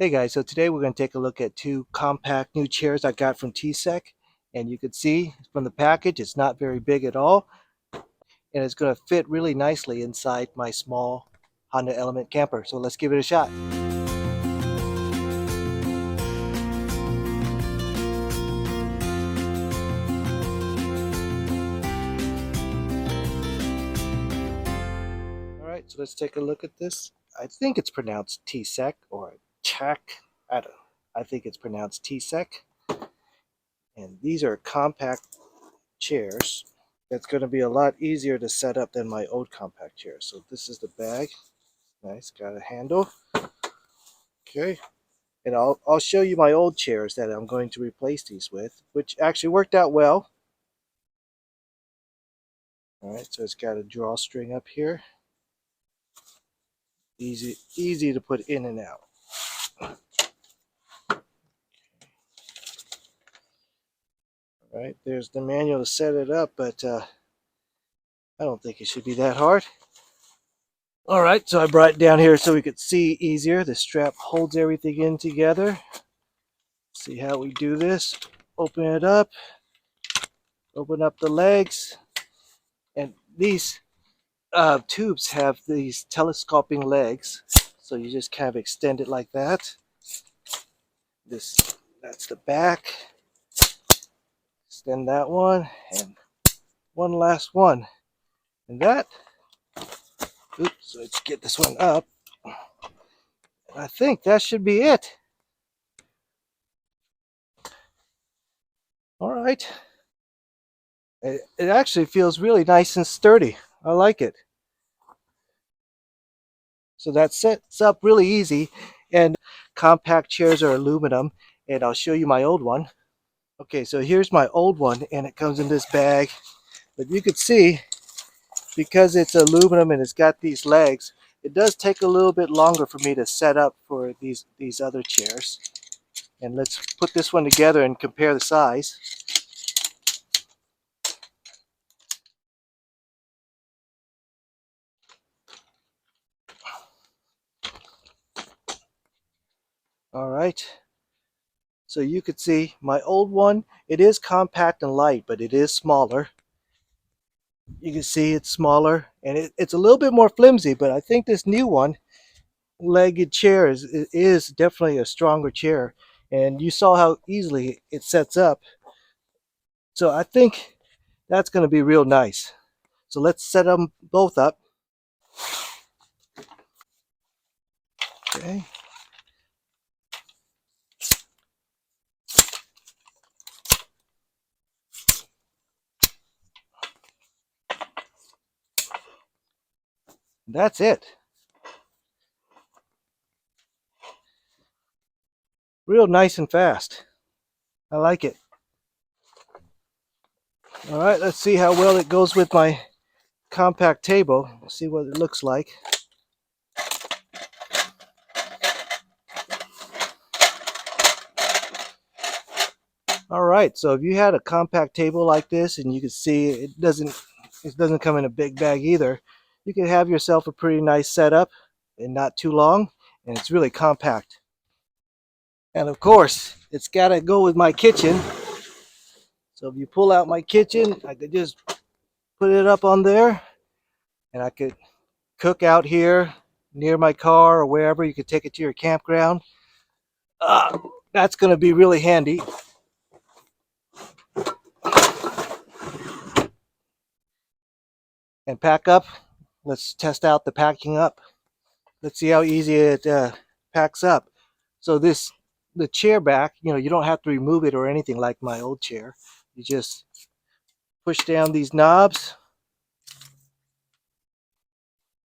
Hey guys, so today we're going to take a look at two compact new chairs I got from TCEK, and you can see from the package it's not very big at all, and it's going to fit really nicely inside my small Honda Element camper. So let's give it a shot. Alright, so let's take a look at this. I think it's pronounced TCEK or CHEK. I think it's pronounced TCEK. And these are compact chairs. It's going to be a lot easier to set up than my old compact chair. So this is the bag. Nice, got a handle. Okay, and I'll show you my old chairs that I'm going to replace these with, which actually worked out well. All right, so it's got a drawstring up here. Easy to put in and out. All right, there's the manual to set it up, but I don't think it should be that hard. All right, so I brought it down here so we could see easier. The strap holds everything in together. See how we do this. Open it up. Open up the legs. And these tubes have these telescoping legs. So you just kind of extend it like that. That's the back. Extend that one. And one last one. And that, oops, let's get this one up. I think that should be it. All right. It actually feels really nice and sturdy. I like it. So that sets up really easy. And compact chairs are aluminum. And I'll show you my old one. Okay, so here's my old one, and it comes in this bag. But you can see, because it's aluminum and it's got these legs, it does take a little bit longer for me to set up for these other chairs. And let's put this one together and compare the size. All right. So you could see my old one, it is compact and light, but it is smaller. You can see it's smaller, and it's a little bit more flimsy, but I think this new one, legged chair, is definitely a stronger chair. And you saw how easily it sets up. So I think that's going to be real nice. So let's set them both up. Okay. That's it. Real nice and fast. I like it. All right, let's see how well it goes with my compact table. See what it looks like. All right, so if you had a compact table like this, and you can see it doesn't come in a big bag either, you can have yourself a pretty nice setup and not too long, and it's really compact. And of course, it's got to go with my kitchen. So if you pull out my kitchen, I could just put it up on there, and I could cook out here near my car or wherever. You could take it to your campground. That's going to be really handy. And pack up. Let's test out the packing up. Let's see how easy it packs up. So the chair back, you don't have to remove it or anything like my old chair. You just push down these knobs.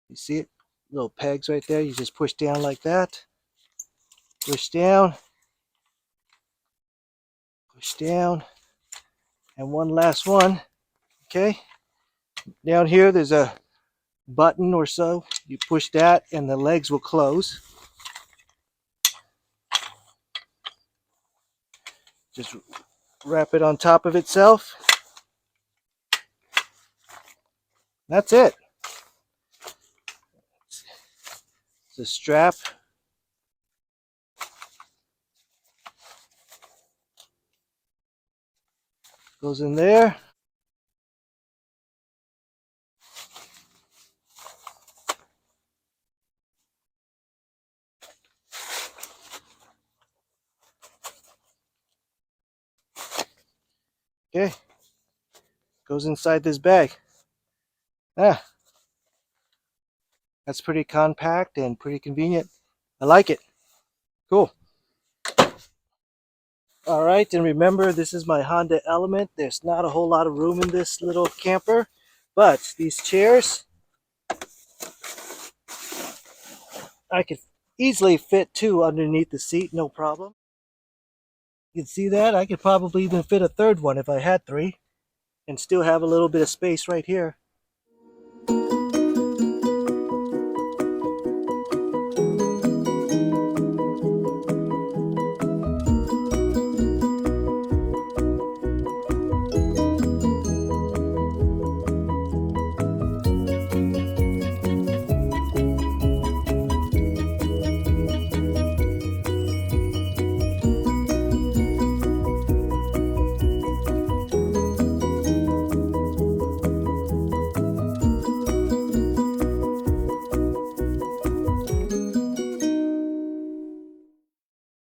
You see it? Little pegs right there. You just push down like that. Push down. Push down. And one last one. Okay. Down here there's a button or so. You push that and the legs will close. Just wrap it on top of itself. That's it. It's a strap. Goes in there. Okay. Goes inside this bag. Ah, that's pretty compact and pretty convenient. I like it. Cool. All right, and remember, this is my Honda Element. There's not a whole lot of room in this little camper, but these chairs, I could easily fit two underneath the seat, no problem. You can see that? I could probably even fit a third one if I had three and still have a little bit of space right here.